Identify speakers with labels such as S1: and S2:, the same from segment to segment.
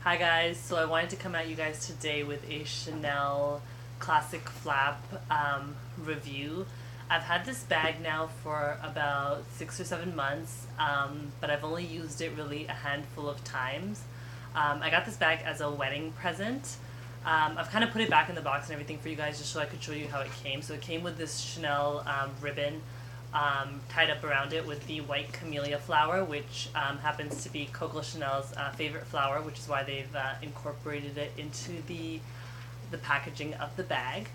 S1: Hi guys, so I wanted to come at you guys today with a Chanel Classic Flap review. I've had this bag now for about 6 or 7 months, but I've only used it really a handful of times. I got this bag as a wedding present. I've kind of put it back in the box and everything for you guys just so I could show you how it came. So it came with this Chanel ribbon tied up around it with the white camellia flower, which happens to be Coco Chanel's favorite flower, which is why they've incorporated it into the packaging of the bag.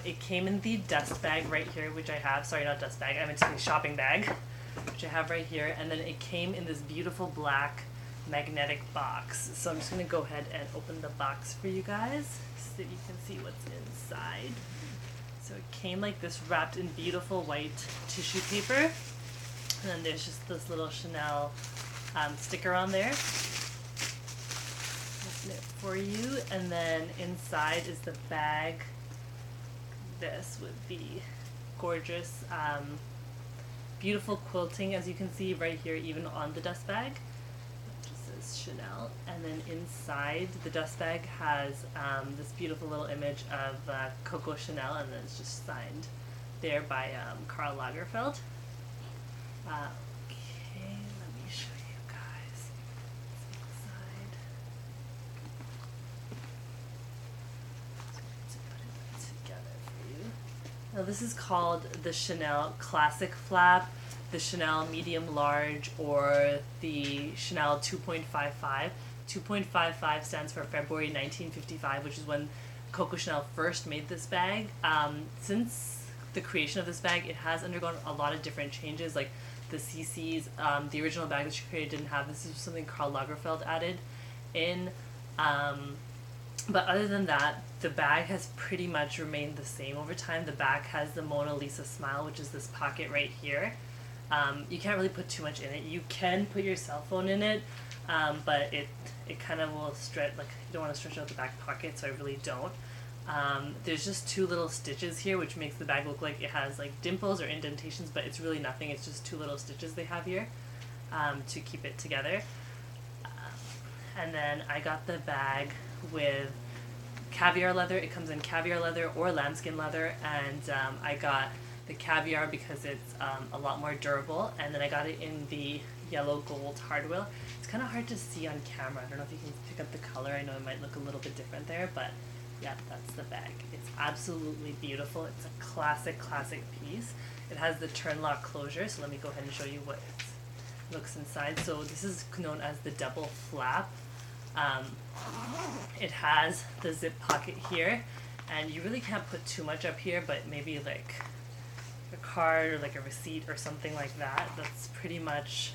S1: It came in the dust bag right here, which I have. Sorry, not dust bag. I meant to say shopping bag, which I have right here. And then it came in this beautiful black magnetic box. So I'm just going to go ahead and open the box for you guys so that you can see what's inside. So it came like this, wrapped in beautiful white tissue paper. And then there's just this little Chanel sticker on there. Open it for you. And then inside is the bag. This with the gorgeous, beautiful quilting, as you can see right here, even on the dust bag. Chanel. And then inside the dust bag has this beautiful little image of Coco Chanel, and then it's just signed there by Karl Lagerfeld. Okay, let me show you guys inside. To put it together for you. Now this is called the Chanel Classic Flap, the Chanel medium large, or the Chanel 2.55. 2.55 stands for February 1955, which is when Coco Chanel first made this bag. Since the creation of this bag, it has undergone a lot of different changes, like the CCs. The original bag that she created didn't have this. Is something Karl Lagerfeld added in. But other than that, the bag has pretty much remained the same over time. The back has the Mona Lisa smile, which is this pocket right here. You can't really put too much in it. You can put your cell phone in it, but it kind of will stretch, like you don't want to stretch out the back pocket, so I really don't. There's just two little stitches here, which makes the bag look like it has like dimples or indentations, but it's really nothing. It's just two little stitches they have here to keep it together. And then I got the bag with caviar leather. It comes in caviar leather or lambskin leather, and I got the caviar because it's a lot more durable, and then I got it in the yellow gold hardware. It's kind of hard to see on camera. I don't know if you can pick up the color. I know it might look a little bit different there, but yeah, that's the bag. It's absolutely beautiful. It's a classic piece. It has the turn lock closure, so let me go ahead and show you what it looks inside. So this is known as the double flap. It has the zip pocket here, and you really can't put too much up here, but maybe like a card or like a receipt or something like that. That's pretty much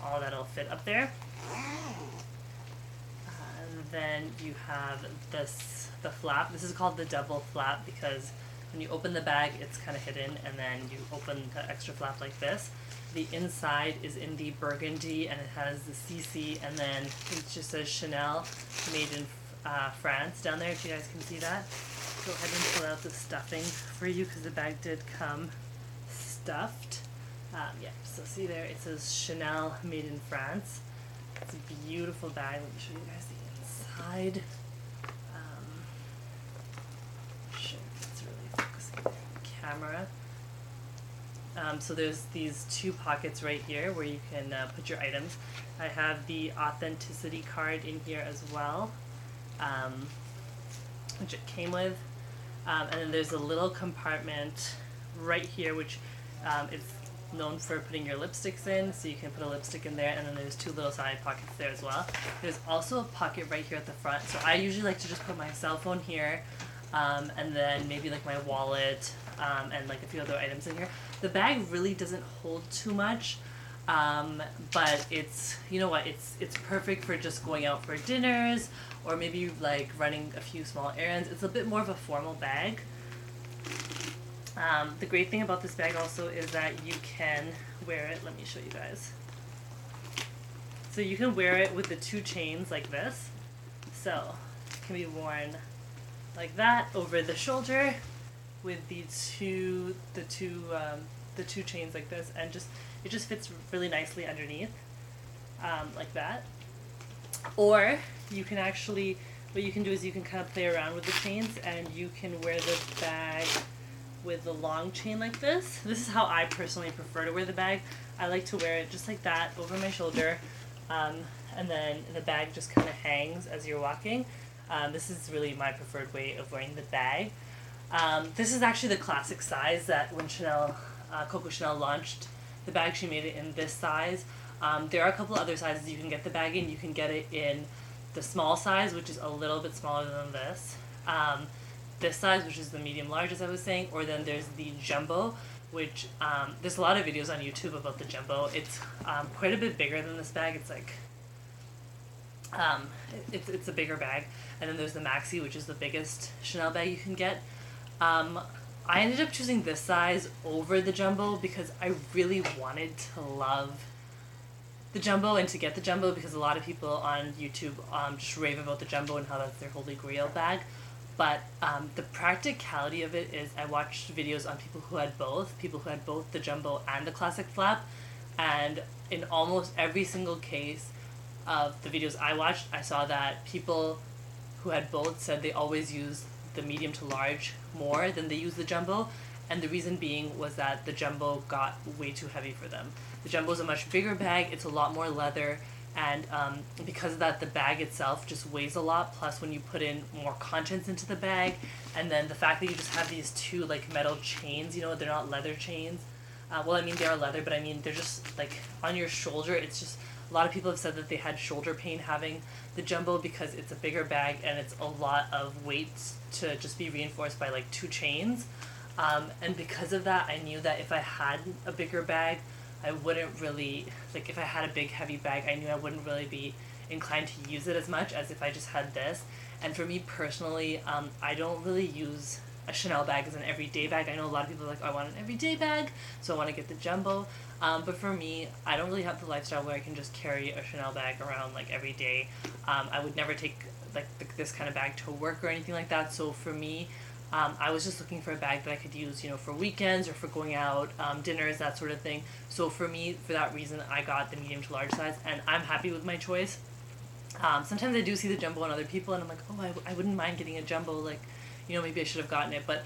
S1: all that'll fit up there. And then you have the flap. This is called the double flap because when you open the bag, it's kind of hidden, and then you open the extra flap like this. The inside is in the burgundy, and it has the CC, and then it just says Chanel, made in France down there, if you guys can see that. Go ahead and pull out the stuffing for you because the bag did come stuffed. Yeah, so see there, it says Chanel, made in France. It's a beautiful bag. Let me show you guys the inside. Sure, it's really focusing there on the camera. So there's these two pockets right here where you can put your items. I have the authenticity card in here as well, which it came with. And then there's a little compartment right here, which is known for putting your lipsticks in, so you can put a lipstick in there, and then there's two little side pockets there as well. There's also a pocket right here at the front, so I usually like to just put my cell phone here, and then maybe like my wallet, and like a few other items in here. The bag really doesn't hold too much, but it's, you know what, it's perfect for just going out for dinners, or maybe like running a few small errands. It's a bit more of a formal bag. The great thing about this bag also is that you can wear it. Let me show you guys. So you can wear it with the two chains like this. So it can be worn like that over the shoulder with the two chains like this, and it just fits really nicely underneath, like that. Or you can actually, what you can do is you can kind of play around with the chains, and you can wear the bag with the long chain like this. This is how I personally prefer to wear the bag. I like to wear it just like that over my shoulder, and then the bag just kind of hangs as you're walking. This is really my preferred way of wearing the bag. This is actually the classic size that when Coco Chanel launched the bag, she made it in this size. There are a couple other sizes you can get the bag in. You can get it in the small size, which is a little bit smaller than this. This size, which is the medium large, as I was saying, or then there's the jumbo, which there's a lot of videos on YouTube about the jumbo. It's quite a bit bigger than this bag. It's like it's a bigger bag, and then there's the maxi, which is the biggest Chanel bag you can get. I ended up choosing this size over the jumbo because I really wanted to love the jumbo and to get the jumbo, because a lot of people on YouTube just rave about the jumbo and how that's their holy grail bag. But the practicality of it is I watched videos on people who had both the jumbo and the classic flap, and in almost every single case of the videos I watched, I saw that people who had both said they always use the medium to large more than they use the jumbo, and the reason being was that the jumbo got way too heavy for them. The jumbo is a much bigger bag, it's a lot more leather, and because of that, the bag itself just weighs a lot, plus when you put in more contents into the bag, and then the fact that you just have these two like metal chains, you know, they're not leather chains. Well, I mean, they are leather, but I mean, they're just like on your shoulder. It's just, a lot of people have said that they had shoulder pain having the jumbo because it's a bigger bag and it's a lot of weight to just be reinforced by like two chains. And because of that, I knew that if I had a bigger bag, I wouldn't really, like if I had a big heavy bag, I knew I wouldn't really be inclined to use it as much as if I just had this. And for me personally, I don't really use a Chanel bag as an everyday bag. I know a lot of people are like, oh, I want an everyday bag, so I want to get the jumbo. But for me, I don't really have the lifestyle where I can just carry a Chanel bag around like every day. I would never take like this kind of bag to work or anything like that. So for me, I was just looking for a bag that I could use, you know, for weekends or for going out, dinners, that sort of thing. So for me, for that reason, I got the medium to large size, and I'm happy with my choice. Sometimes I do see the jumbo on other people, and I'm like, oh, I wouldn't mind getting a jumbo, like, you know, maybe I should have gotten it. But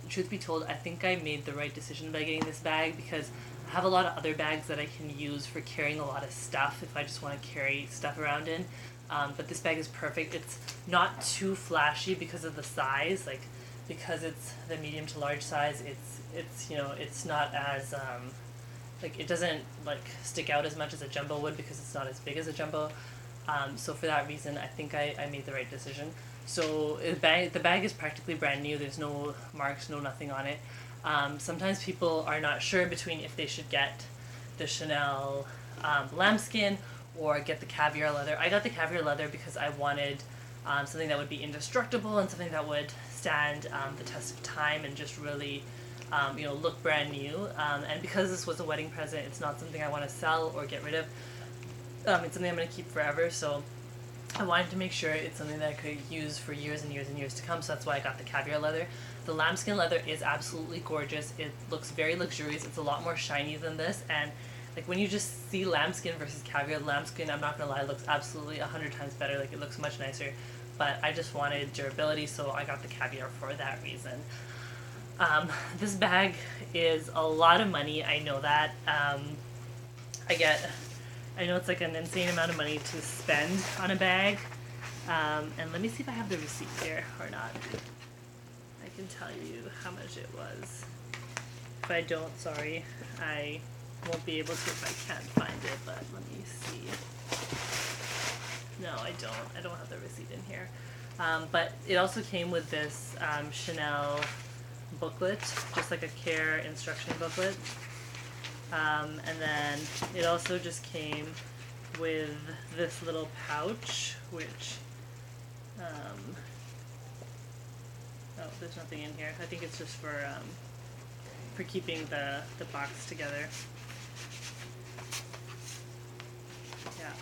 S1: truth be told, I think I made the right decision by getting this bag, because I have a lot of other bags that I can use for carrying a lot of stuff if I just want to carry stuff around in. But this bag is perfect. It's not too flashy because of the size, like, because it's the medium to large size, it's you know, it's not as like, it doesn't like stick out as much as a jumbo would because it's not as big as a jumbo. So for that reason, I think I made the right decision. So the bag is practically brand new. There's no marks, no nothing on it. Sometimes people are not sure between if they should get the Chanel lambskin or get the Caviar leather. I got the Caviar leather because I wanted something that would be indestructible and something that would stand the test of time and just really you know, look brand new. And because this was a wedding present, it's not something I want to sell or get rid of. It's something I'm going to keep forever, so I wanted to make sure it's something that I could use for years and years and years to come, so that's why I got the Caviar leather. The lambskin leather is absolutely gorgeous. It looks very luxurious. It's a lot more shiny than this, and like when you just see lambskin versus Caviar, lambskin, I'm not gonna lie, looks absolutely 100 times better. Like, it looks much nicer, but I just wanted durability, so I got the Caviar for that reason. This bag is a lot of money, I know that. I know it's like an insane amount of money to spend on a bag. And let me see if I have the receipt here or not. I can tell you how much it was. If I don't, sorry, I won't be able to if I can't find it, but let me see. No, I don't have the receipt in here. But it also came with this Chanel booklet, just like a care instruction booklet. And then it also just came with this little pouch, which, oh, there's nothing in here. I think it's just for keeping the box together. Yeah.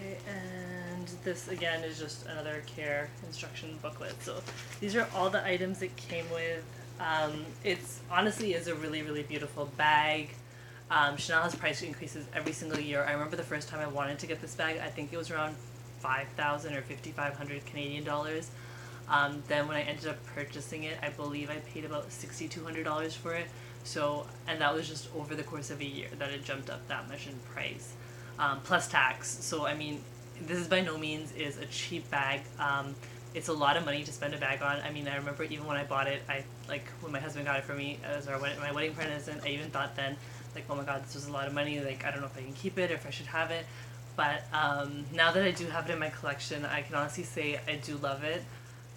S1: Okay, and this again is just another care instruction booklet. So these are all the items it came with. It's honestly is a really, really beautiful bag. Chanel has price increases every single year. I remember the first time I wanted to get this bag, I think it was around 5,000 or 5,500 Canadian dollars. Then when I ended up purchasing it, I believe I paid about $6,200 for it. So, and that was just over the course of a year that it jumped up that much in price, plus tax. So I mean, this is by no means is a cheap bag. It's a lot of money to spend a bag on. I mean, I remember even when I bought it, when my husband got it for me as my wedding present, I even thought then, like, oh my god, this was a lot of money. Like, I don't know if I can keep it or if I should have it. But now that I do have it in my collection, I can honestly say I do love it.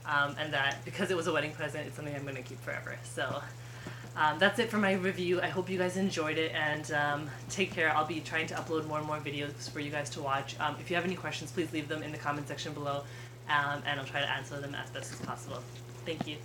S1: And that because it was a wedding present, it's something I'm going to keep forever. So that's it for my review. I hope you guys enjoyed it, and take care. I'll be trying to upload more and more videos for you guys to watch. If you have any questions, please leave them in the comment section below, and I'll try to answer them as best as possible. Thank you.